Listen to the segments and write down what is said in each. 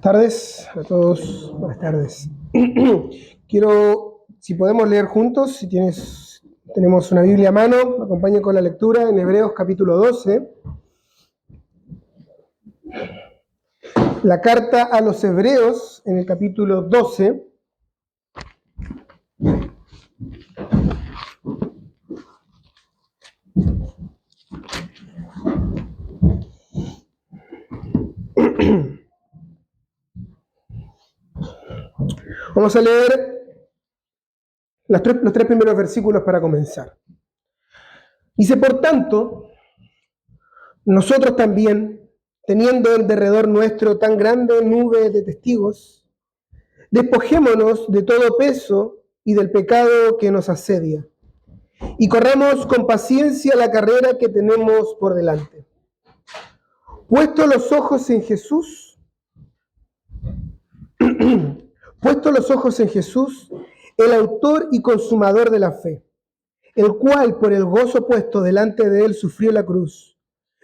Tardes a todos, buenas tardes. Quiero, si podemos leer juntos, tenemos una Biblia a mano, me acompañen con la lectura en Hebreos capítulo 12. La carta a los Hebreos en el capítulo 12. Vamos a leer los tres primeros versículos para comenzar. Dice, por tanto, nosotros también, teniendo en derredor nuestro tan grande nube de testigos, despojémonos de todo peso y del pecado que nos asedia, y corramos con paciencia la carrera que tenemos por delante. Puesto los ojos en Jesús, el autor y consumador de la fe, el cual por el gozo puesto delante de él sufrió la cruz,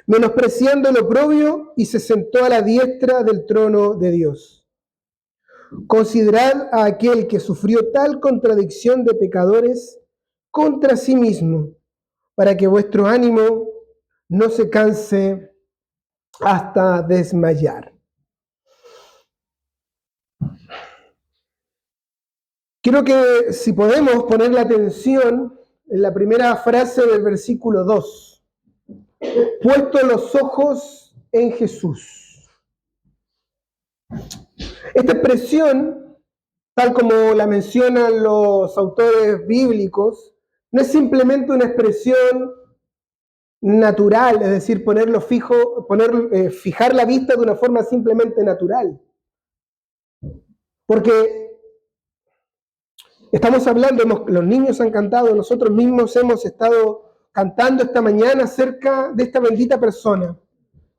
menospreciando el oprobio, y se sentó a la diestra del trono de Dios. Considerad a aquel que sufrió tal contradicción de pecadores contra sí mismo, para que vuestro ánimo no se canse hasta desmayar. Quiero que, si podemos, poner la atención en la primera frase del versículo 2. Puesto los ojos en Jesús. Esta expresión, tal como la mencionan los autores bíblicos, no es simplemente una expresión natural, es decir, fijar la vista de una forma simplemente natural. Porque estamos hablando, los niños han cantado, nosotros mismos hemos estado cantando esta mañana acerca de esta bendita persona,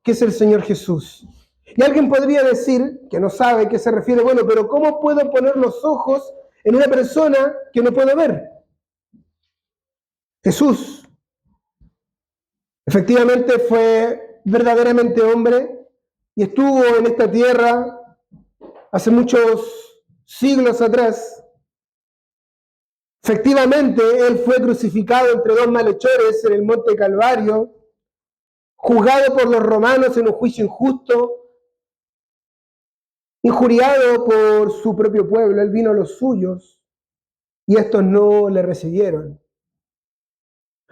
que es el Señor Jesús. Y alguien podría decir, que no sabe a qué se refiere, bueno, pero ¿cómo puedo poner los ojos en una persona que no puedo ver? Jesús, efectivamente, fue verdaderamente hombre y estuvo en esta tierra hace muchos siglos atrás. Efectivamente, él fue crucificado entre dos malhechores en el monte Calvario, juzgado por los romanos en un juicio injusto, injuriado por su propio pueblo. Él vino a los suyos y estos no le recibieron.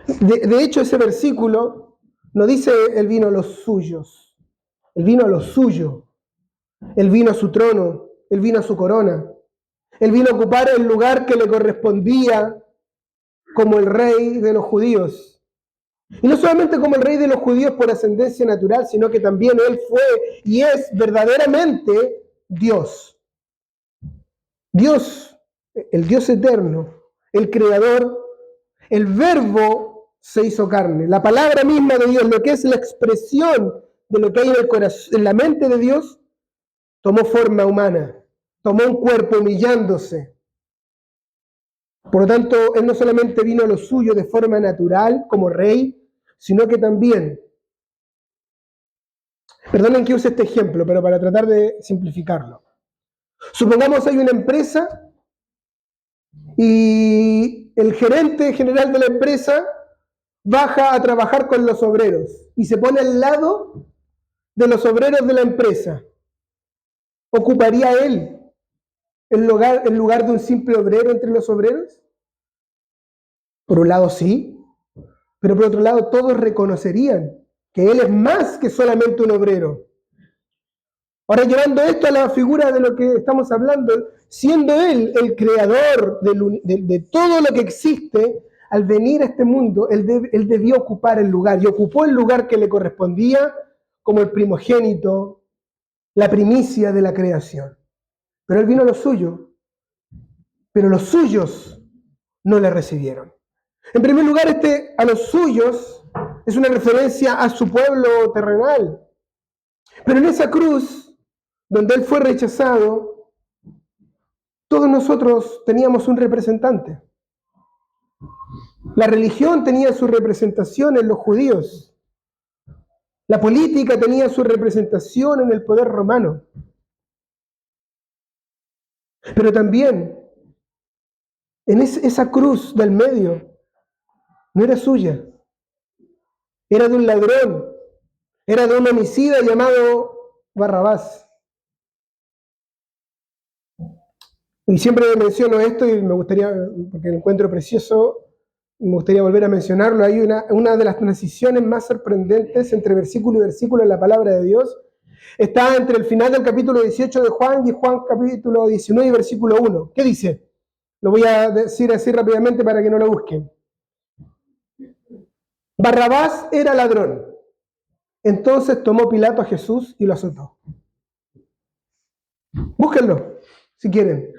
De hecho, ese versículo no dice él vino a los suyos, él vino a lo suyo, él vino a su trono, él vino a su corona, él vino a ocupar el lugar que le correspondía como el rey de los judíos. Y no solamente como el rey de los judíos por ascendencia natural, sino que también él fue y es verdaderamente Dios. Dios, el Dios eterno, el creador, el verbo se hizo carne. La palabra misma de Dios, lo que es la expresión de lo que hay en el corazón, en la mente de Dios, tomó forma humana, tomó un cuerpo humillándose. Por lo tanto, él no solamente vino a lo suyo de forma natural como rey, sino que también, perdonen que use este ejemplo, pero para tratar de simplificarlo. Supongamos hay una empresa y el gerente general de la empresa baja a trabajar con los obreros y se pone al lado de los obreros de la empresa. ¿Ocuparía él el lugar de un simple obrero entre los obreros? Por un lado sí, pero por otro lado todos reconocerían que él es más que solamente un obrero. Ahora, llevando esto a la figura de lo que estamos hablando, siendo él el creador de todo lo que existe, al venir a este mundo, él debió ocupar el lugar, y ocupó el lugar que le correspondía como el primogénito, la primicia de la creación. Pero él vino a lo suyo, pero los suyos no le recibieron. En primer lugar, a los suyos es una referencia a su pueblo terrenal. Pero en esa cruz, donde él fue rechazado, todos nosotros teníamos un representante. La religión tenía su representación en los judíos. La política tenía su representación en el poder romano. Pero también en esa cruz del medio no era suya, era de un ladrón, era de un homicida llamado Barrabás. Y siempre menciono esto y me gustaría, porque lo encuentro precioso, me gustaría volver a mencionarlo. Hay una de las transiciones más sorprendentes entre versículo y versículo en la palabra de Dios. Está entre el final del capítulo 18 de Juan y Juan capítulo 19 y versículo 1. ¿Qué dice? Lo voy a decir así rápidamente para que no lo busquen. Barrabás era ladrón. Entonces tomó Pilato a Jesús y lo azotó. Búsquenlo, si quieren.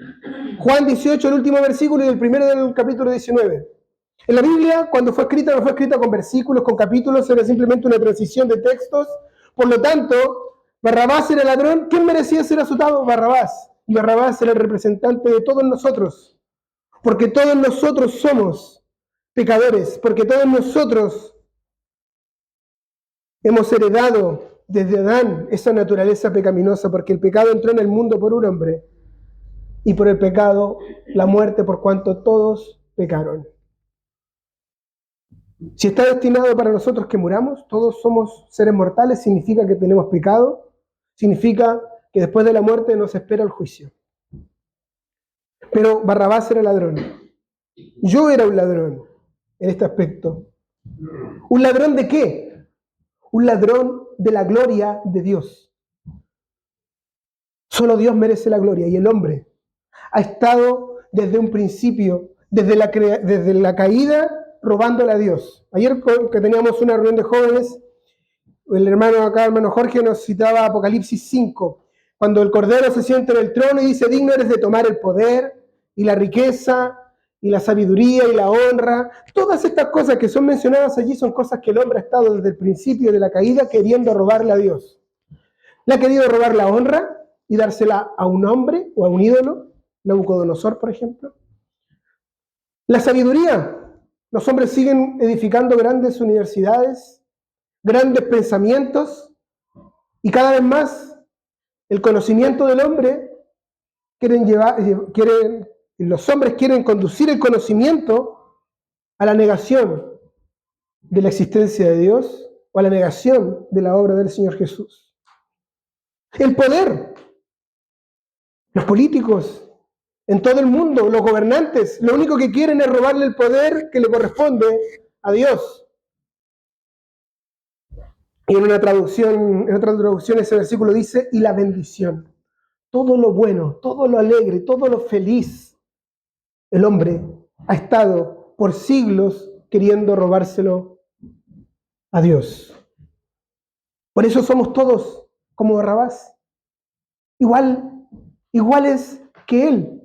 Juan 18, el último versículo y el primero del capítulo 19. En la Biblia, cuando fue escrita, no fue escrita con versículos, con capítulos, era simplemente una transición de textos. Por lo tanto, Barrabás era ladrón. ¿Quién merecía ser azotado? Barrabás. Y Barrabás era el representante de todos nosotros. Porque todos nosotros somos pecadores. Porque todos nosotros hemos heredado desde Adán esa naturaleza pecaminosa. Porque el pecado entró en el mundo por un hombre. Y por el pecado, la muerte, por cuanto todos pecaron. Si está destinado para nosotros que muramos, todos somos seres mortales, significa que tenemos pecado, significa que después de la muerte nos espera el juicio. Pero Barrabás era ladrón. Yo era un ladrón en este aspecto. ¿Un ladrón de qué? Un ladrón de la gloria de Dios. Solo Dios merece la gloria y el hombre ha estado desde un principio, desde la caída, robándole a Dios. Ayer que teníamos una reunión de jóvenes, el hermano Jorge nos citaba Apocalipsis 5, cuando el Cordero se sienta en el trono y dice, digno eres de tomar el poder y la riqueza y la sabiduría y la honra. Todas estas cosas que son mencionadas allí son cosas que el hombre ha estado desde el principio de la caída queriendo robarle a Dios. Le ha querido robar la honra y dársela a un hombre o a un ídolo, Nabucodonosor, por ejemplo. La sabiduría. Los hombres siguen edificando grandes universidades, grandes pensamientos, y cada vez más el conocimiento del hombre los hombres quieren conducir el conocimiento a la negación de la existencia de Dios o a la negación de la obra del Señor Jesús. El poder. Los políticos en todo el mundo, los gobernantes, lo único que quieren es robarle el poder que le corresponde a Dios. Y en otra traducción ese versículo dice, y la bendición. Todo lo bueno, todo lo alegre, todo lo feliz, el hombre ha estado por siglos queriendo robárselo a Dios. Por eso somos todos como Barrabás, iguales que él.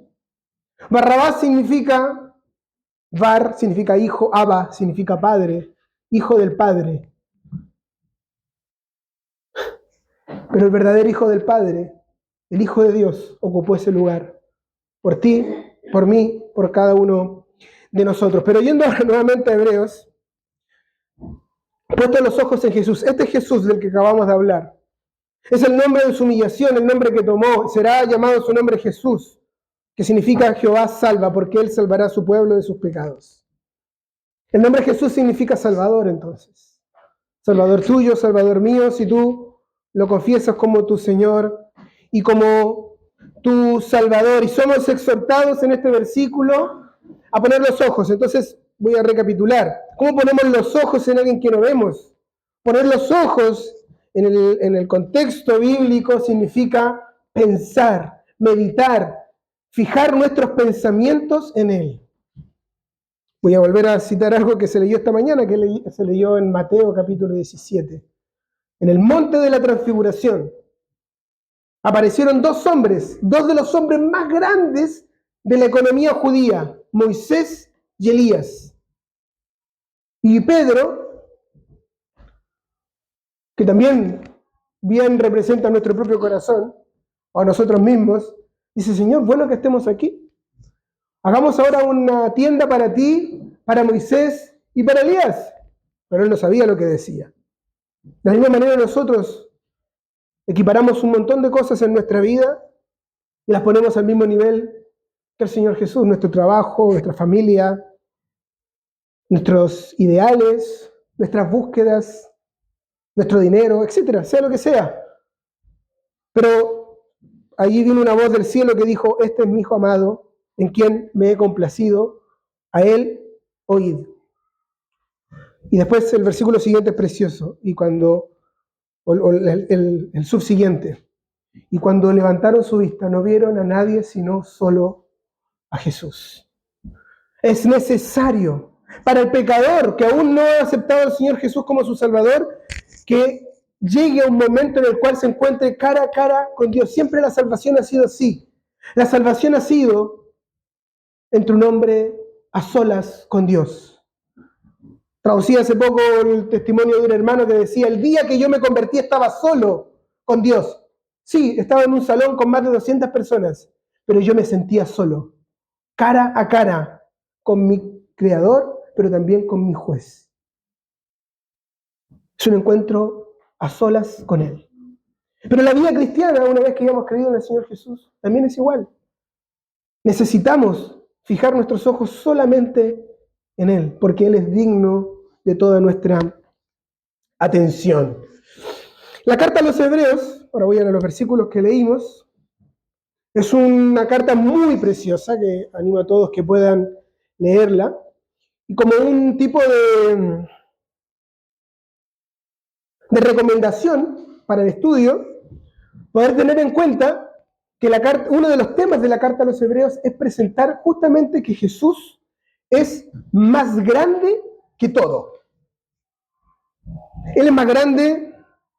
Barrabás significa, Bar significa hijo, Abba significa padre, hijo del Padre. Pero el verdadero hijo del Padre, el Hijo de Dios, ocupó ese lugar. Por ti, por mí, por cada uno de nosotros. Pero yendo ahora nuevamente a Hebreos, puesto los ojos en Jesús. Este Jesús del que acabamos de hablar. Es el nombre de su humillación, el nombre que tomó. Será llamado su nombre Jesús, que significa Jehová salva, porque Él salvará a su pueblo de sus pecados. El nombre Jesús significa Salvador, entonces. Salvador tuyo, Salvador mío, si tú lo confiesas como tu Señor y como tu Salvador. Y somos exhortados en este versículo a poner los ojos. Entonces voy a recapitular. ¿Cómo ponemos los ojos en alguien que no vemos? Poner los ojos en el contexto bíblico significa pensar, meditar, fijar nuestros pensamientos en Él. Voy a volver a citar algo que se leyó esta mañana, que se leyó en Mateo capítulo 17. En el monte de la transfiguración aparecieron dos hombres, dos de los hombres más grandes de la economía judía, Moisés y Elías. Y Pedro, que también bien representa nuestro propio corazón, o a nosotros mismos, dice, Señor, bueno que estemos aquí. Hagamos ahora una tienda para ti, para Moisés y para Elías. Pero él no sabía lo que decía. De la misma manera nosotros equiparamos un montón de cosas en nuestra vida y las ponemos al mismo nivel que el Señor Jesús, nuestro trabajo, nuestra familia, nuestros ideales, nuestras búsquedas, nuestro dinero, etcétera, sea lo que sea. Pero allí vino una voz del cielo que dijo: este es mi hijo amado, en quien me he complacido, a él oíd. Y después el versículo siguiente es precioso, y cuando, o el subsiguiente, y cuando levantaron su vista no vieron a nadie sino solo a Jesús. Es necesario para el pecador que aún no ha aceptado al Señor Jesús como su Salvador, que llegue a un momento en el cual se encuentre cara a cara con Dios. Siempre la salvación ha sido así. La salvación ha sido entre un hombre a solas con Dios. Traducí hace poco el testimonio de un hermano que decía: el día que yo me convertí estaba solo con Dios. Sí, estaba en un salón con más de 200 personas, pero yo me sentía solo, cara a cara con mi Creador, pero también con mi juez. Es un encuentro a solas con Él. Pero la vida cristiana, una vez que hayamos creído en el Señor Jesús, también es igual. Necesitamos fijar nuestros ojos solamente en Él, porque Él es digno de toda nuestra atención. La carta a los Hebreos, ahora voy a los versículos que leímos, es una carta muy preciosa que animo a todos que puedan leerla, y como un tipo de recomendación para el estudio, poder tener en cuenta que uno de los temas de la carta a los Hebreos es presentar justamente que Jesús es más grande que todo. Él es más grande,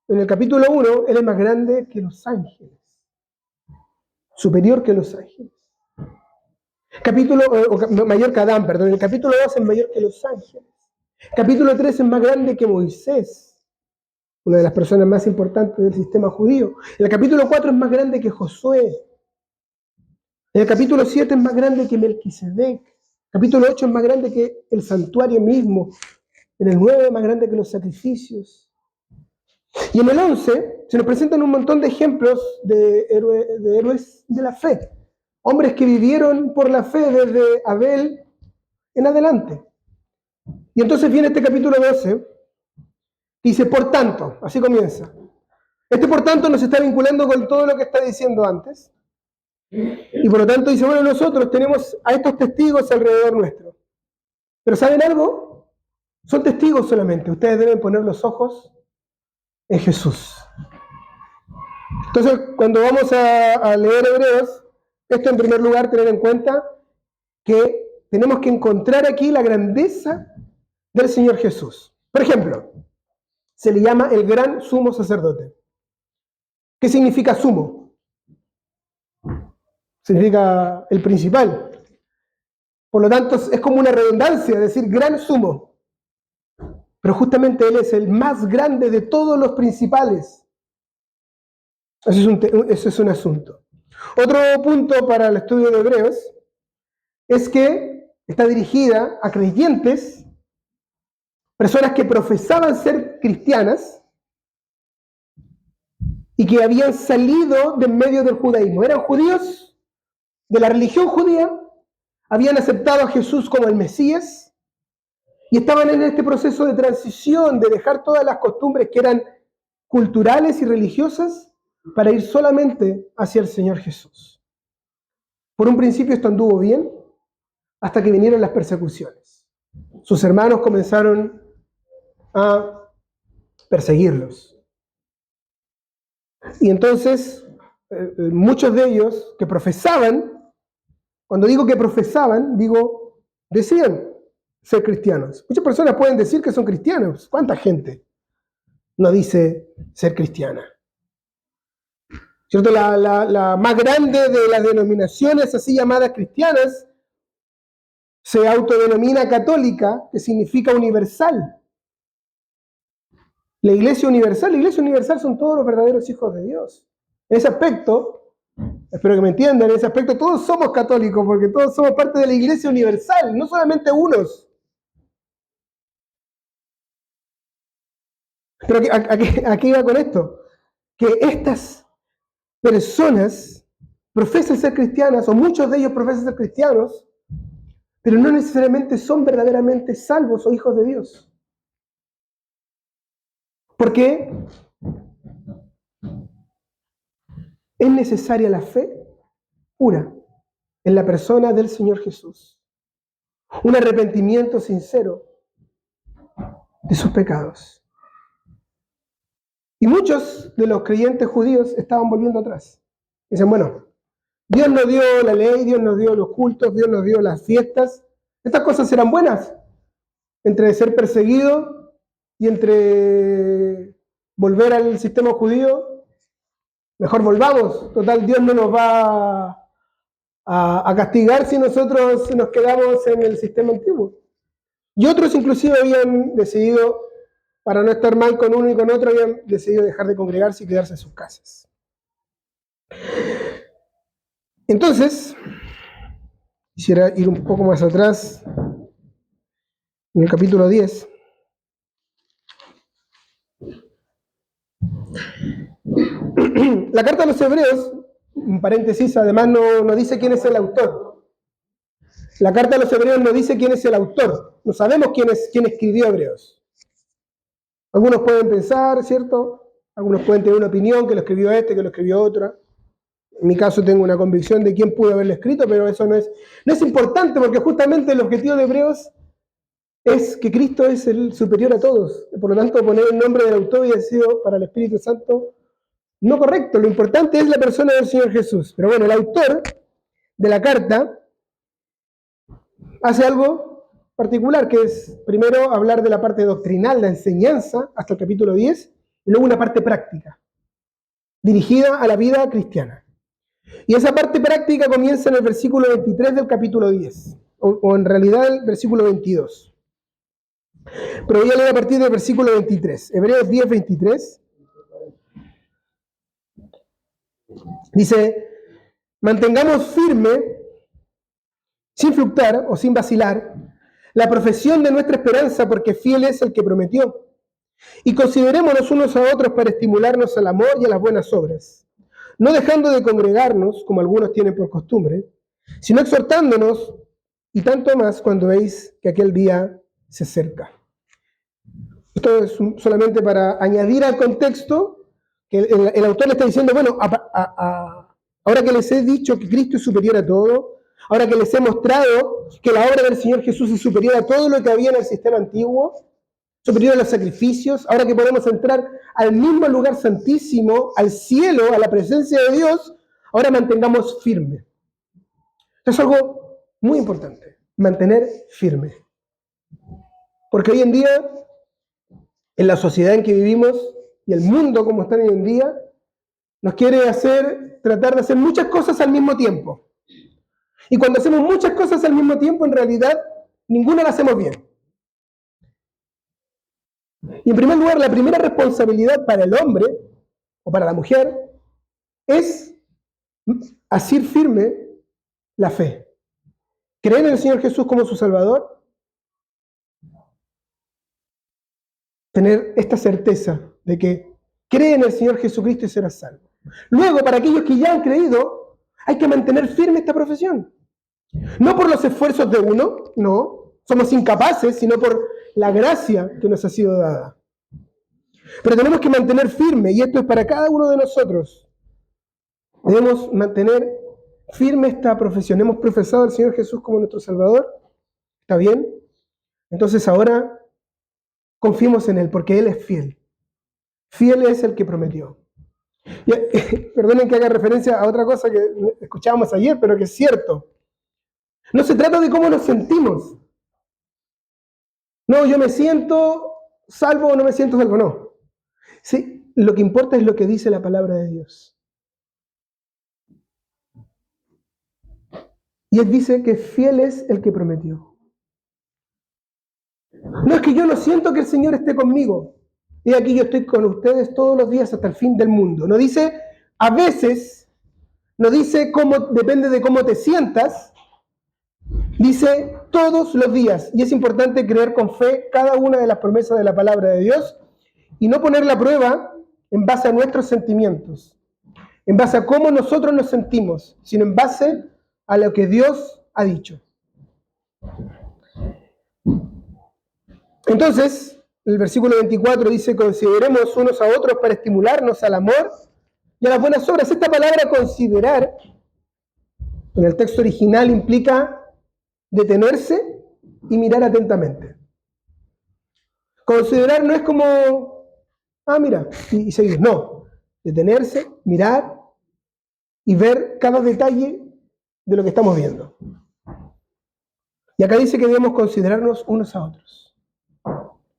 en el capítulo 1, Él es más grande que los ángeles, superior que los ángeles. Mayor que Adán, perdón. El capítulo 2 es mayor que los ángeles. Capítulo 3 es más grande que Moisés, una de las personas más importantes del sistema judío. El capítulo 4 es más grande que Josué. El capítulo 7 es más grande que Melquisedec. El capítulo 8 es más grande que el santuario mismo. En el 9 es más grande que los sacrificios. Y en el 11 se nos presentan un montón de ejemplos de héroes de la fe. Hombres que vivieron por la fe desde Abel en adelante. Y entonces viene este capítulo 12, y dice: por tanto, así comienza. Este por tanto nos está vinculando con todo lo que está diciendo antes. Y por lo tanto dice: bueno, nosotros tenemos a estos testigos alrededor nuestro. Pero ¿saben algo? Son testigos solamente. Ustedes deben poner los ojos en Jesús. Entonces, cuando vamos a leer Hebreos, esto en primer lugar, tener en cuenta que tenemos que encontrar aquí la grandeza del Señor Jesús. Por ejemplo, se le llama el gran sumo sacerdote. ¿Qué significa sumo? Significa el principal. Por lo tanto, es como una redundancia decir gran sumo. Pero justamente Él es el más grande de todos los principales. Eso es un asunto. Otro punto para el estudio de Hebreos es que está dirigida a creyentes, personas que profesaban ser cristianas y que habían salido de en medio del judaísmo. Eran judíos de la religión judía, habían aceptado a Jesús como el Mesías y estaban en este proceso de transición, de dejar todas las costumbres que eran culturales y religiosas para ir solamente hacia el Señor Jesús. Por un principio esto anduvo bien, hasta que vinieron las persecuciones. Sus hermanos comenzaron a perseguirlos. Y entonces, muchos de ellos que profesaban, cuando digo que profesaban, digo, decían ser cristianos. Muchas personas pueden decir que son cristianos. ¿Cuánta gente no dice ser cristiana? ¿Cierto? La más grande de las denominaciones así llamadas cristianas se autodenomina católica, que significa universal. La iglesia universal son todos los verdaderos hijos de Dios. En ese aspecto, espero que me entiendan, en ese aspecto todos somos católicos, porque todos somos parte de la iglesia universal, no solamente unos. Pero ¿a qué iba con esto? Que estas personas profesan ser cristianas, o muchos de ellos profesan ser cristianos, pero no necesariamente son verdaderamente salvos o hijos de Dios. Porque es necesaria la fe pura en la persona del Señor Jesús. Un arrepentimiento sincero de sus pecados. Y muchos de los creyentes judíos estaban volviendo atrás. Dicen, bueno, Dios nos dio la ley, Dios nos dio los cultos, Dios nos dio las fiestas. Estas cosas eran buenas. Entre ser perseguido y entre volver al sistema judío, mejor volvamos. Total, Dios no nos va a castigar si nosotros nos quedamos en el sistema antiguo. Y otros inclusive habían decidido, para no estar mal con uno y con otro, habían decidido dejar de congregarse y quedarse en sus casas. Entonces, quisiera ir un poco más atrás, en el capítulo 10. La carta a los Hebreos, en paréntesis, además no dice quién es el autor. La carta a los Hebreos no dice quién es el autor. No sabemos quién escribió Hebreos. Algunos pueden pensar, ¿cierto? Algunos pueden tener una opinión, que lo escribió este, que lo escribió otra. En mi caso tengo una convicción de quién pudo haberlo escrito, pero eso no es importante, porque justamente el objetivo de Hebreos es que Cristo es el superior a todos. Por lo tanto, poner el nombre del autor hubiera sido para el Espíritu Santo no correcto. Lo importante es la persona del Señor Jesús. Pero bueno, el autor de la carta hace algo particular, que es primero hablar de la parte doctrinal, la enseñanza, hasta el capítulo 10, y luego una parte práctica, dirigida a la vida cristiana. Y esa parte práctica comienza en el versículo 23 del capítulo 10, o en realidad el versículo 22. Pero voy a leer a partir del versículo 23. Hebreos 10, 23. Dice, mantengamos firme, sin fluctuar o sin vacilar, la profesión de nuestra esperanza, porque fiel es el que prometió. Y considerémonos unos a otros para estimularnos al amor y a las buenas obras, no dejando de congregarnos, como algunos tienen por costumbre, sino exhortándonos, y tanto más cuando veis que aquel día se acerca. Esto es solamente para añadir al contexto que el autor le está diciendo, bueno, ahora que les he dicho que Cristo es superior a todo, ahora que les he mostrado que la obra del Señor Jesús es superior a todo lo que había en el sistema antiguo, superior a los sacrificios, ahora que podemos entrar al mismo lugar santísimo, al cielo, a la presencia de Dios, ahora mantengamos firme. Esto es algo muy importante, mantener firme. Porque hoy en día, en la sociedad en que vivimos y el mundo como está hoy en día, nos quiere tratar de hacer muchas cosas al mismo tiempo. Y cuando hacemos muchas cosas al mismo tiempo, en realidad, ninguna la hacemos bien. Y en primer lugar, la primera responsabilidad para el hombre o para la mujer es asir firme la fe. Creer en el Señor Jesús como su Salvador, tener esta certeza de que cree en el Señor Jesucristo y será salvo. Luego, para aquellos que ya han creído, hay que mantener firme esta profesión. No por los esfuerzos de uno, no, somos incapaces, sino por la gracia que nos ha sido dada. Pero tenemos que mantener firme, y esto es para cada uno de nosotros. Debemos mantener firme esta profesión. Hemos profesado al Señor Jesús como nuestro Salvador. ¿Está bien? Entonces ahora confiemos en Él, porque Él es fiel. Fiel es el que prometió. Y, perdonen que haga referencia a otra cosa que escuchábamos ayer, pero que es cierto. No se trata de cómo nos sentimos. No, yo me siento salvo o no me siento salvo, no. Sí, lo que importa es lo que dice la palabra de Dios. Y Él dice que fiel es el que prometió. No es que yo no siento que el Señor esté conmigo. Y aquí yo estoy con ustedes todos los días hasta el fin del mundo. No dice a veces, no dice cómo, depende de cómo te sientas. Dice todos los días. Y es importante creer con fe cada una de las promesas de la palabra de Dios y no poner la prueba en base a nuestros sentimientos. en base a cómo nosotros nos sentimos, sino en base a lo que Dios ha dicho. Entonces, el versículo 24 dice: consideremos unos a otros para estimularnos al amor y a las buenas obras. Esta palabra considerar, en el texto original, implica detenerse y mirar atentamente. Considerar no es como, mira, y seguir. No, detenerse, mirar y ver cada detalle de lo que estamos viendo. Y acá dice que debemos considerarnos unos a otros.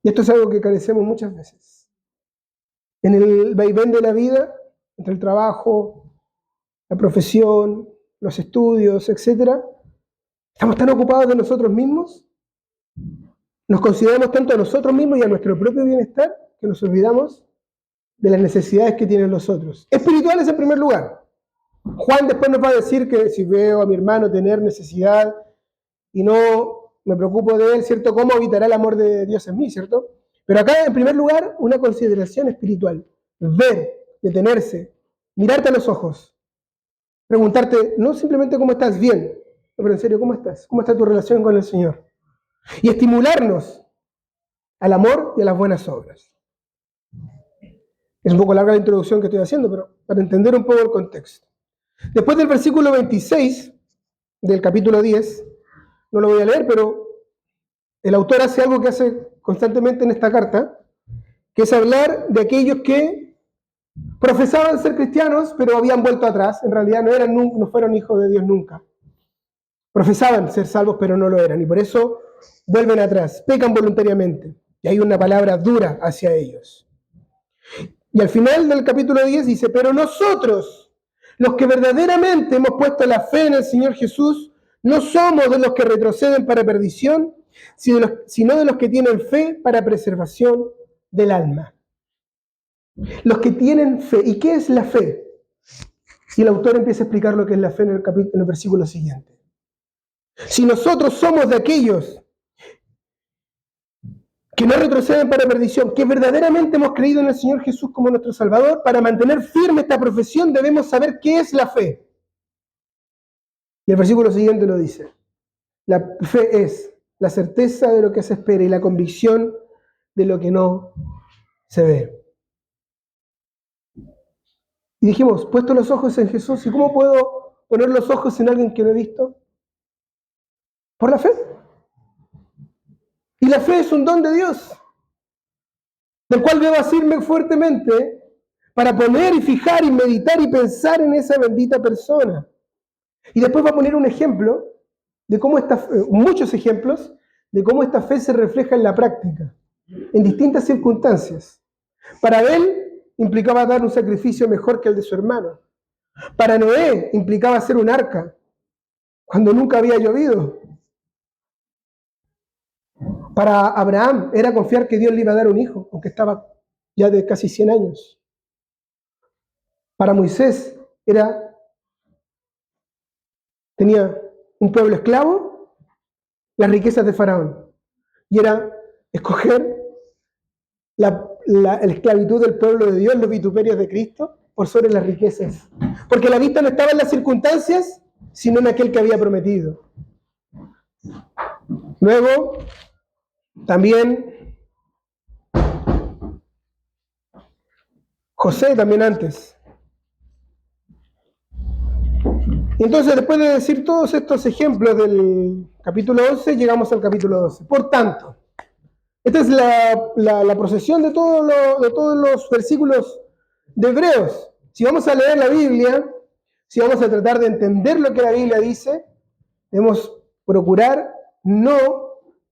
Y esto es algo que carecemos muchas veces. En el vaivén de la vida, entre el trabajo, la profesión, los estudios, etc., estamos tan ocupados de nosotros mismos, nos consideramos tanto a nosotros mismos y a nuestro propio bienestar, que nos olvidamos de las necesidades que tienen los otros. Espirituales en primer lugar. Juan después nos va a decir que si veo a mi hermano tener necesidad y no me preocupo de él, ¿cierto? ¿Cómo habitará el amor de Dios en mí, cierto? Pero acá, en primer lugar, una consideración espiritual. Ver, detenerse, mirarte a los ojos, preguntarte, no simplemente cómo estás, bien, pero en serio, ¿cómo estás? ¿Cómo está tu relación con el Señor? Y estimularnos al amor y a las buenas obras. Es un poco larga la introducción que estoy haciendo, pero para entender un poco el contexto. Después del versículo 26 del capítulo 10, no lo voy a leer, pero el autor hace algo que hace constantemente en esta carta, que es hablar de aquellos que profesaban ser cristianos, pero habían vuelto atrás. En realidad no fueron hijos de Dios nunca. Profesaban ser salvos, pero no lo eran, y por eso vuelven atrás, pecan voluntariamente. Y hay una palabra dura hacia ellos. Y al final del capítulo 10 dice: pero nosotros, los que verdaderamente hemos puesto la fe en el Señor Jesús, no somos de los que retroceden para perdición, sino de los que tienen fe para preservación del alma. Los que tienen fe. ¿Y qué es la fe? Y el autor empieza a explicar lo que es la fe en el versículo siguiente. Si nosotros somos de aquellos que no retroceden para perdición, que verdaderamente hemos creído en el Señor Jesús como nuestro Salvador, para mantener firme esta profesión debemos saber qué es la fe. Y el versículo siguiente lo dice: la fe es la certeza de lo que se espera y la convicción de lo que no se ve. Y dijimos, puesto los ojos en Jesús, ¿y cómo puedo poner los ojos en alguien que no he visto? Por la fe. Y la fe es un don de Dios, del cual debo asirme fuertemente para poner y fijar y meditar y pensar en esa bendita persona. Y después va a poner un ejemplo de cómo muchos ejemplos de cómo esta fe se refleja en la práctica, en distintas circunstancias. Para Abel implicaba dar un sacrificio mejor que el de su hermano. Para Noé implicaba hacer un arca cuando nunca había llovido. Para Abraham era confiar que Dios le iba a dar un hijo, aunque estaba ya de casi 100 años. Para Moisés tenía un pueblo esclavo, las riquezas de Faraón. Y era escoger la esclavitud del pueblo de Dios, los vituperios de Cristo, por sobre las riquezas. Porque la vista no estaba en las circunstancias, sino en aquel que había prometido. Luego, también José, también antes. Y entonces, después de decir todos estos ejemplos del capítulo 11, llegamos al capítulo 12. Por tanto, esta es la procesión de todos los versículos de Hebreos. Si vamos a leer la Biblia, si vamos a tratar de entender lo que la Biblia dice, debemos procurar no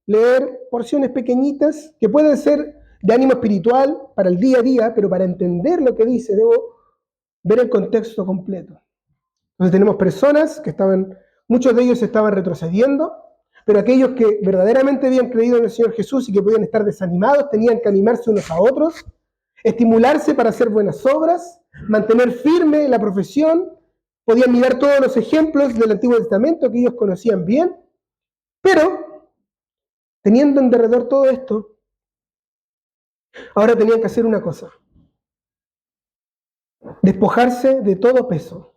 leer porciones pequeñitas que pueden ser de ánimo espiritual para el día a día, pero para entender lo que dice debo ver el contexto completo. Entonces tenemos personas que muchos de ellos estaban retrocediendo, pero aquellos que verdaderamente habían creído en el Señor Jesús y que podían estar desanimados, tenían que animarse unos a otros, estimularse para hacer buenas obras, mantener firme la profesión, podían mirar todos los ejemplos del Antiguo Testamento que ellos conocían bien, pero teniendo en derredor todo esto, ahora tenían que hacer una cosa: Despojarse de todo peso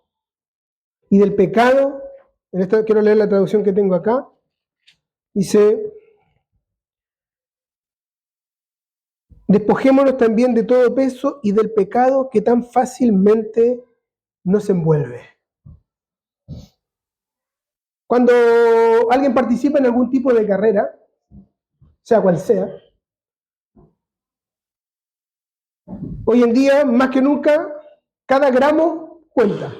y del pecado. En esta quiero leer la traducción que tengo acá. Dice: despojémonos también de todo peso y del pecado que tan fácilmente nos envuelve. Cuando alguien participa en algún tipo de carrera, sea cual sea, hoy en día, más que nunca, cada gramo cuenta.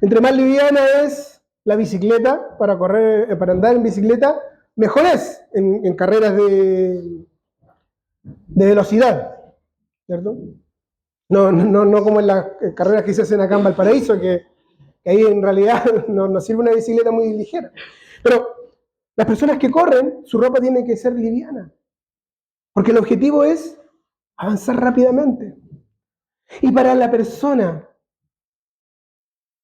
Entre más liviana es la bicicleta para correr, para andar en bicicleta, mejor es en carreras de velocidad, ¿cierto? No como en las carreras que se hacen acá en Valparaíso, que ahí en realidad no sirve una bicicleta muy ligera. Pero las personas que corren, su ropa tiene que ser liviana, porque el objetivo es avanzar rápidamente. Y para la persona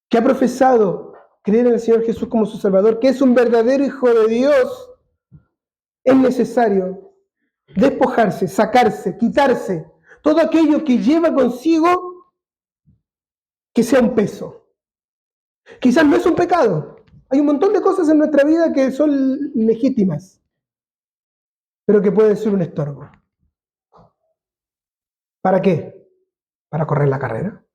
que ha profesado creer en el Señor Jesús como su Salvador, que es un verdadero hijo de Dios, es necesario despojarse, sacarse, quitarse todo aquello que lleva consigo que sea un peso. Quizás no es un pecado. Hay un montón de cosas en nuestra vida que son legítimas, pero que pueden ser un estorbo. ¿Para qué? Para correr la carrera.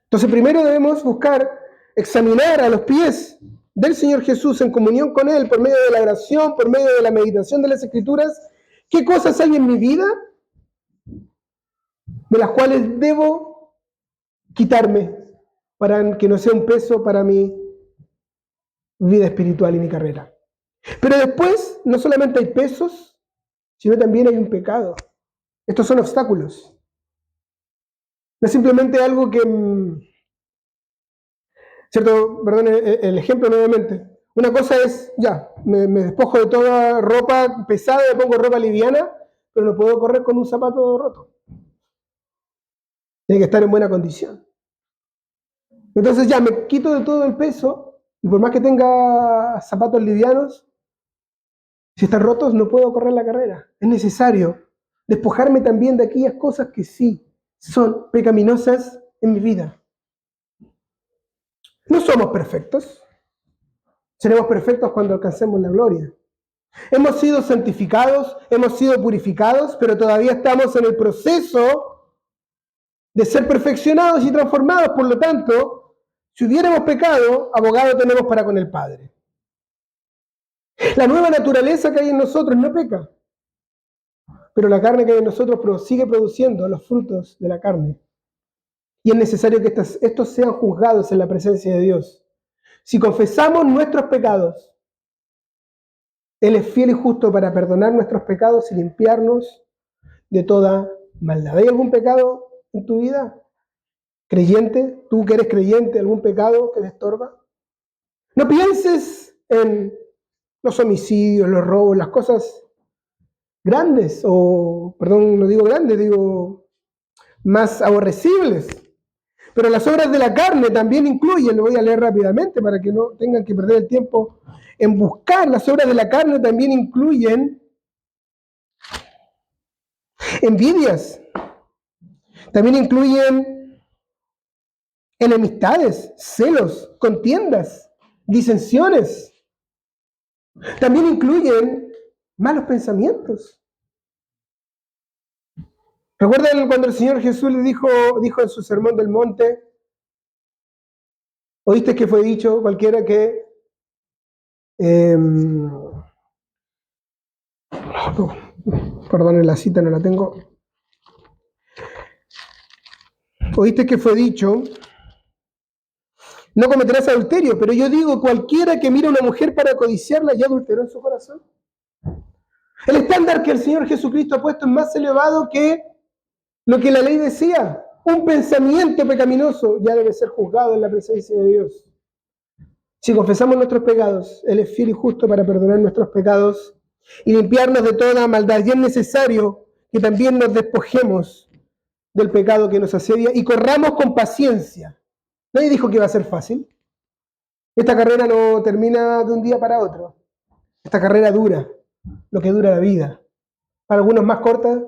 Entonces primero debemos buscar examinar a los pies del Señor Jesús en comunión con Él por medio de la oración, por medio de la meditación de las Escrituras, qué cosas hay en mi vida de las cuales debo quitarme para que no sea un peso para mi vida espiritual y mi carrera. Pero después no solamente hay pesos, sino también hay un pecado. Estos son obstáculos. No es simplemente algo que, ¿cierto? Perdón el ejemplo nuevamente. Una cosa es, ya, me despojo de toda ropa pesada, me pongo ropa liviana, pero no puedo correr con un zapato roto. Tiene que estar en buena condición. Entonces ya, me quito de todo el peso, y por más que tenga zapatos livianos, si están rotos no puedo correr la carrera. Es necesario despojarme también de aquellas cosas que sí son pecaminosas en mi vida. No somos perfectos. Seremos perfectos cuando alcancemos la gloria. Hemos sido santificados, hemos sido purificados, pero todavía estamos en el proceso de ser perfeccionados y transformados. Por lo tanto, si hubiéramos pecado, abogado tenemos para con el Padre. La nueva naturaleza que hay en nosotros no peca, pero la carne que hay en nosotros sigue produciendo los frutos de la carne. Y es necesario que estos sean juzgados en la presencia de Dios. Si confesamos nuestros pecados, Él es fiel y justo para perdonar nuestros pecados y limpiarnos de toda maldad. ¿Hay algún pecado en tu vida? ¿Creyente? ¿Tú que eres creyente? ¿Algún pecado que te estorba? No pienses en los homicidios, los robos, las cosas grandes, o, perdón, no digo grandes, digo más aborrecibles. Pero las obras de la carne también incluyen, lo voy a leer rápidamente para que no tengan que perder el tiempo en buscar, las obras de la carne también incluyen envidias, también incluyen enemistades, celos, contiendas, disensiones, también incluyen malos pensamientos. ¿Recuerdan cuando el Señor Jesús le dijo en su sermón del monte: oíste que fue dicho cualquiera que perdón, la cita no la tengo. Oíste que fue dicho: no cometerás adulterio, pero yo digo, cualquiera que mira a una mujer para codiciarla ya adulteró en su corazón. El estándar que el Señor Jesucristo ha puesto es más elevado que lo que la ley decía. Un pensamiento pecaminoso ya debe ser juzgado en la presencia de Dios. Si confesamos nuestros pecados, Él es fiel y justo para perdonar nuestros pecados y limpiarnos de toda maldad. Y es necesario que también nos despojemos del pecado que nos asedia y corramos con paciencia. Nadie dijo que iba a ser fácil. Esta carrera no termina de un día para otro. Esta carrera dura lo que dura la vida. Para algunos más corta,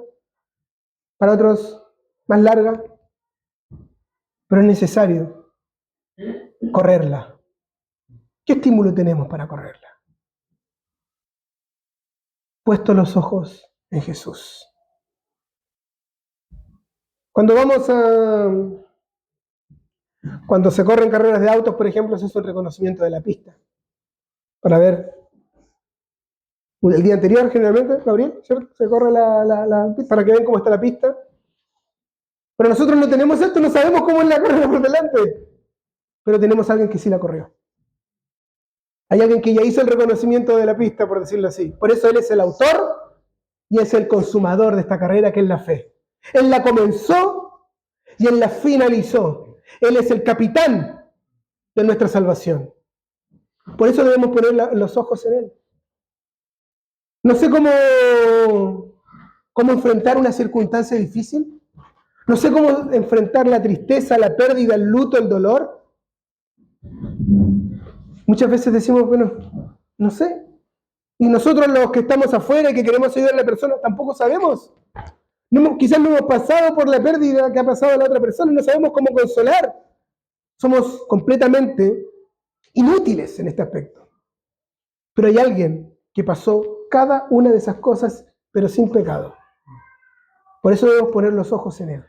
para otros más larga. pero es necesario correrla. ¿Qué estímulo tenemos para correrla? Puesto los ojos en Jesús. Cuando se corren carreras de autos, por ejemplo, se hace un reconocimiento de la pista. Para ver, el día anterior generalmente, Gabriel, ¿cierto? Se corre la pista para que vean cómo está la pista. Pero nosotros no tenemos esto, no sabemos cómo es la carrera por delante. Pero tenemos a alguien que sí la corrió. Hay alguien que ya hizo el reconocimiento de la pista, por decirlo así. Por eso Él es el autor y es el consumador de esta carrera, que es la fe. Él la comenzó y Él la finalizó. Él es el capitán de nuestra salvación. Por eso debemos poner los ojos en Él. No sé cómo enfrentar una circunstancia difícil. No sé cómo enfrentar la tristeza, la pérdida, el luto, el dolor. Muchas veces decimos, bueno, no sé. Y nosotros los que estamos afuera y que queremos ayudar a la persona, tampoco sabemos. Quizás no hemos pasado por la pérdida que ha pasado a la otra persona y no sabemos cómo consolar. Somos completamente inútiles en este aspecto. Pero hay alguien que pasó cada una de esas cosas, pero sin pecado. Por eso debemos poner los ojos en Él.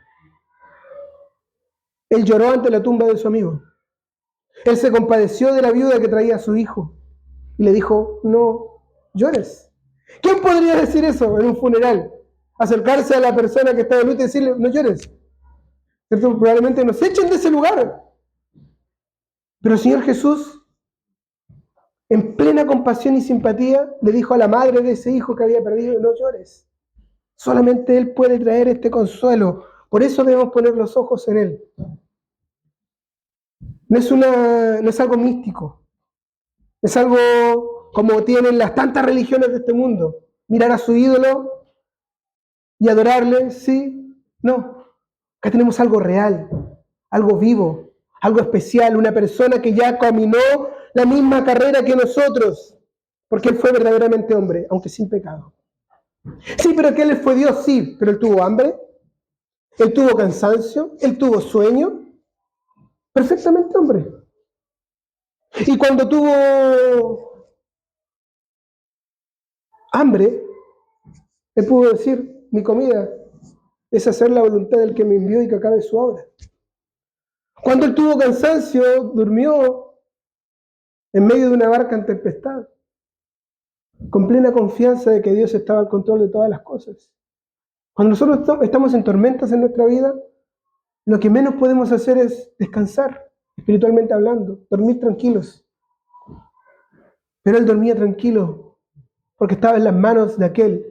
Él lloró ante la tumba de su amigo. Él se compadeció de la viuda que traía a su hijo y le dijo, no llores. ¿Quién podría decir eso en un funeral? Acercarse a la persona que está de luto y decirle, no llores. ¿Cierto? Probablemente nos echen de ese lugar. Pero el Señor Jesús, en plena compasión y simpatía, le dijo a la madre de ese hijo que había perdido, no llores. Solamente Él puede traer este consuelo. Por eso debemos poner los ojos en Él. No es algo místico. Es algo como tienen las tantas religiones de este mundo. Mirar a su ídolo y adorarle, sí, no. Acá tenemos algo real, algo vivo, algo especial, una persona que ya caminó la misma carrera que nosotros, porque Él fue verdaderamente hombre, aunque sin pecado. Sí, pero que Él fue Dios, sí, pero Él tuvo hambre, Él tuvo cansancio, Él tuvo sueño, perfectamente hombre. Y cuando tuvo hambre, Él pudo decir, mi comida es hacer la voluntad del que me envió y que acabe su obra. Cuando Él tuvo cansancio, durmió en medio de una barca en tempestad, con plena confianza de que Dios estaba al control de todas las cosas. Cuando nosotros estamos en tormentas en nuestra vida, lo que menos podemos hacer es descansar, espiritualmente hablando, dormir tranquilos. Pero Él dormía tranquilo porque estaba en las manos de aquel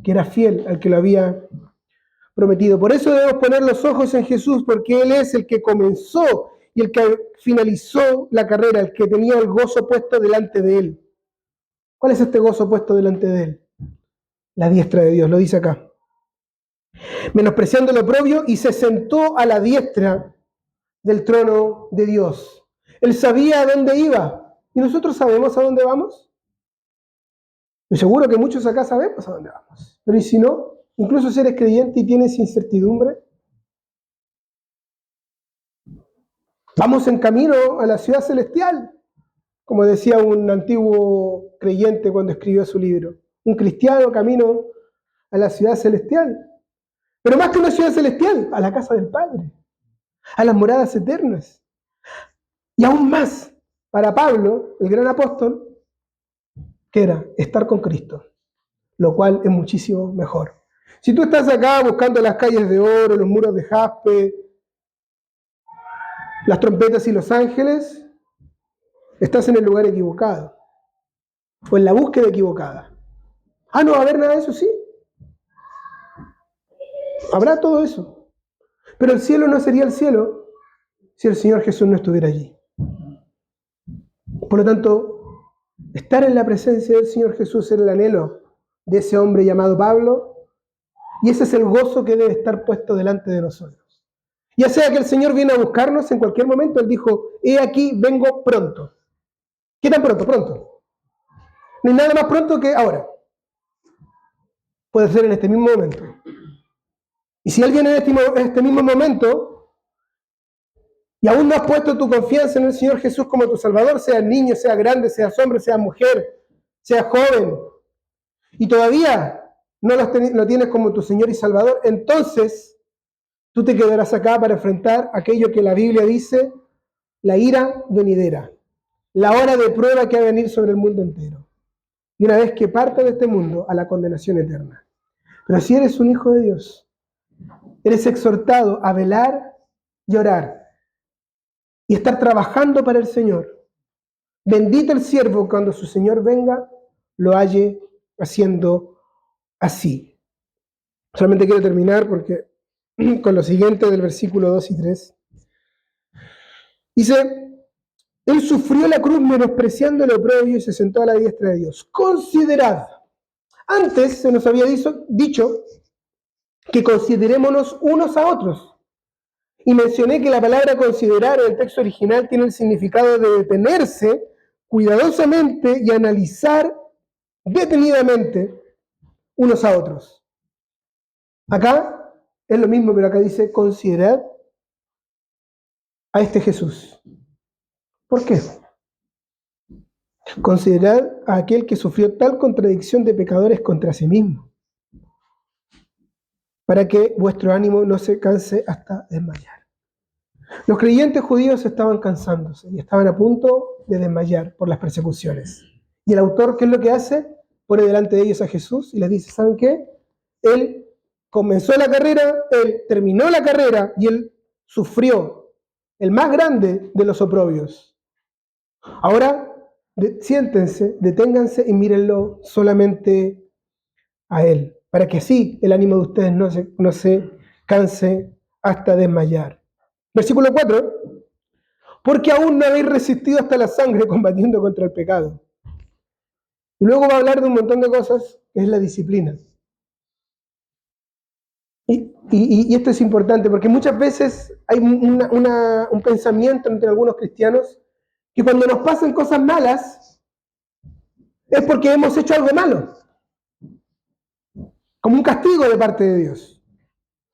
que era fiel al que lo había prometido. Por eso debemos poner los ojos en Jesús, porque Él es el que comenzó y el que finalizó la carrera, el que tenía el gozo puesto delante de Él. ¿Cuál es este gozo puesto delante de Él? La diestra de Dios, lo dice acá. Menospreciando lo oprobio, y se sentó a la diestra del trono de Dios. Él sabía a dónde iba. ¿Y nosotros sabemos a dónde vamos? Estoy seguro que muchos acá sabemos a dónde vamos. Pero ¿y si no? Incluso si eres creyente y tienes incertidumbre. Vamos en camino a la ciudad celestial, como decía un antiguo creyente cuando escribió su libro. Un cristiano camino a la ciudad celestial. Pero más que una ciudad celestial, a la casa del Padre, a las moradas eternas. Y aún más, para Pablo, el gran apóstol, que era estar con Cristo, lo cual es muchísimo mejor. Si tú estás acá buscando las calles de oro, los muros de jaspe, las trompetas y los ángeles, estás en el lugar equivocado, o en la búsqueda equivocada. Ah, no va a haber nada de eso, sí. Habrá todo eso. Pero el cielo no sería el cielo si el Señor Jesús no estuviera allí. Por lo tanto, estar en la presencia del Señor Jesús era el anhelo de ese hombre llamado Pablo, y ese es el gozo que debe estar puesto delante de nosotros. Ya sea que el Señor viene a buscarnos en cualquier momento, Él dijo, he aquí, vengo pronto. ¿Qué tan pronto? Pronto. No hay nada más pronto que ahora. Puede ser en este mismo momento. Y si Él viene en este mismo momento, y aún no has puesto tu confianza en el Señor Jesús como tu Salvador, seas niño, seas grande, seas hombre, seas mujer, seas joven, y todavía no lo tienes como tu Señor y Salvador, entonces tú te quedarás acá para enfrentar aquello que la Biblia dice, la ira venidera, la hora de prueba que va a venir sobre el mundo entero. Y una vez que parta de este mundo, a la condenación eterna. Pero si eres un hijo de Dios, eres exhortado a velar y orar y estar trabajando para el Señor. Bendito el siervo cuando su Señor venga, lo halle haciendo así. Solamente quiero terminar porque con lo siguiente del versículo 2 y 3. Dice, Él sufrió la cruz menospreciando el oprobio y se sentó a la diestra de Dios. Considerad. Antes se nos había dicho que considerémonos unos a otros. Y mencioné que la palabra considerar en el texto original tiene el significado de detenerse cuidadosamente y analizar detenidamente unos a otros. Acá es lo mismo, pero acá dice considerad a este Jesús. ¿Por qué? Considerad a aquel que sufrió tal contradicción de pecadores contra sí mismo, para que vuestro ánimo no se canse hasta desmayar. Los creyentes judíos estaban cansándose y estaban a punto de desmayar por las persecuciones. Y el autor, ¿qué es lo que hace? Pone delante de ellos a Jesús y les dice, ¿saben qué? Él comenzó la carrera, él terminó la carrera y él sufrió el más grande de los oprobios. Ahora, siéntense, deténganse y mírenlo solamente a él, para que así el ánimo de ustedes no se canse hasta desmayar. Versículo 4, porque aún no habéis resistido hasta la sangre combatiendo contra el pecado. Y luego va a hablar de un montón de cosas, que es la disciplina. Y esto es importante, porque muchas veces hay un pensamiento entre algunos cristianos que cuando nos pasan cosas malas es porque hemos hecho algo malo, como un castigo de parte de Dios,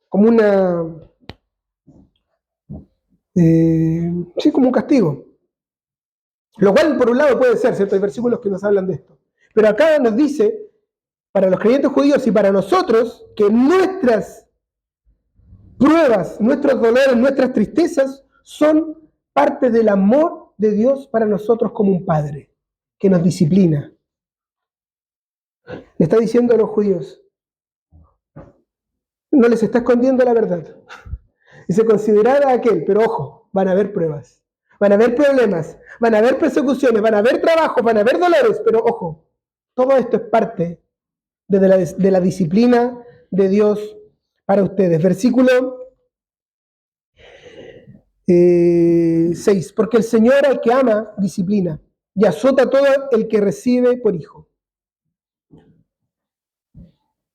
como como un castigo. Lo cual, por un lado, puede ser, ¿cierto? Hay versículos que nos hablan de esto. Pero acá nos dice, para los creyentes judíos y para nosotros, que nuestras pruebas, nuestros dolores, nuestras tristezas son parte del amor de Dios para nosotros como un padre, que nos disciplina. Le está diciendo a los judíos, no les está escondiendo la verdad. Dice, considerad a aquel, pero ojo, van a haber pruebas, van a haber problemas, van a haber persecuciones, van a haber trabajo, van a haber dolores, pero ojo, todo esto es parte de la disciplina de Dios para ustedes. Versículo 6. Porque el Señor al que ama disciplina y azota a todo el que recibe por hijo.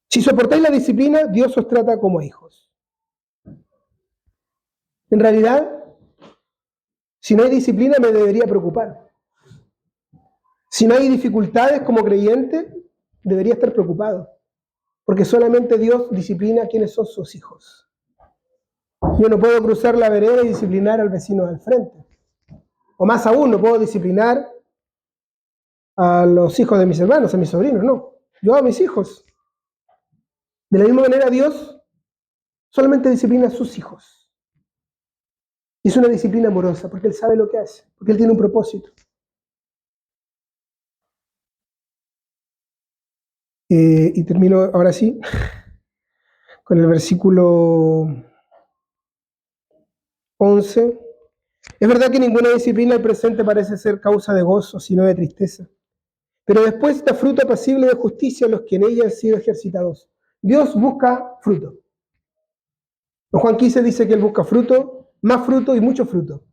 Si soportáis la disciplina, Dios os trata como hijos. En realidad, si no hay disciplina me debería preocupar. Si no hay dificultades como creyente, debería estar preocupado. Porque solamente Dios disciplina a quienes son sus hijos. Yo no puedo cruzar la vereda y disciplinar al vecino del frente. O más aún, no puedo disciplinar a los hijos de mis hermanos, a mis sobrinos, no. Yo a mis hijos. De la misma manera, Dios solamente disciplina a sus hijos. Y es una disciplina amorosa, porque Él sabe lo que hace, porque Él tiene un propósito. Y termino ahora sí con el versículo 11. Es verdad que ninguna disciplina al presente parece ser causa de gozo, sino de tristeza. Pero después da fruto apacible de justicia a los que en ella han sido ejercitados. Dios busca fruto. Juan 15 dice que Él busca fruto, más fruto y mucho fruto.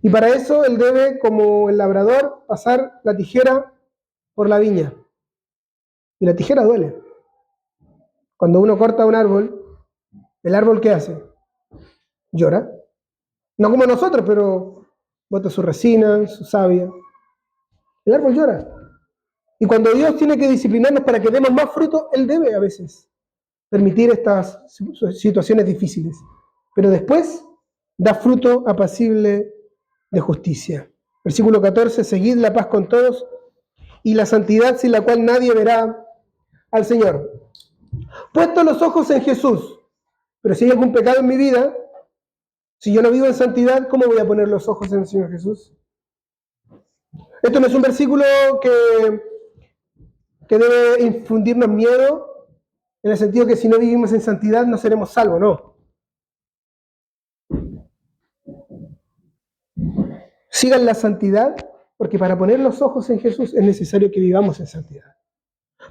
Y para eso Él debe, como el labrador, pasar la tijera por la viña. Y la tijera duele. Cuando uno corta un árbol, ¿el árbol qué hace? Llora. No como nosotros, pero bota su resina, su savia. El árbol llora. Y cuando Dios tiene que disciplinarnos para que demos más fruto, Él debe a veces permitir estas situaciones difíciles. Pero después da fruto apacible de justicia. Versículo 14, seguid la paz con todos y la santidad sin la cual nadie verá al Señor. Puesto los ojos en Jesús, pero si hay algún pecado en mi vida, si yo no vivo en santidad, ¿cómo voy a poner los ojos en el Señor Jesús? Esto no es un versículo que debe infundirnos miedo, en el sentido que si no vivimos en santidad no seremos salvos, no. Sigan la santidad, porque para poner los ojos en Jesús es necesario que vivamos en santidad,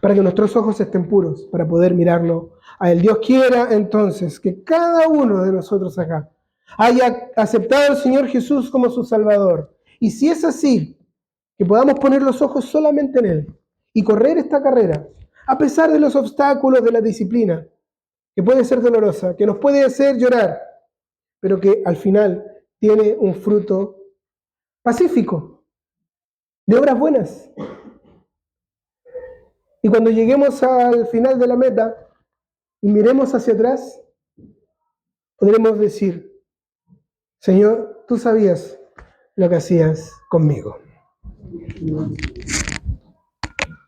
para que nuestros ojos estén puros, para poder mirarlo a Él. Dios quiera entonces que cada uno de nosotros acá haya aceptado al Señor Jesús como su Salvador. Y si es así, que podamos poner los ojos solamente en Él y correr esta carrera, a pesar de los obstáculos de la disciplina, que puede ser dolorosa, que nos puede hacer llorar, pero que al final tiene un fruto pacífico, de obras buenas. Y cuando lleguemos al final de la meta y miremos hacia atrás, podremos decir, Señor, tú sabías lo que hacías conmigo.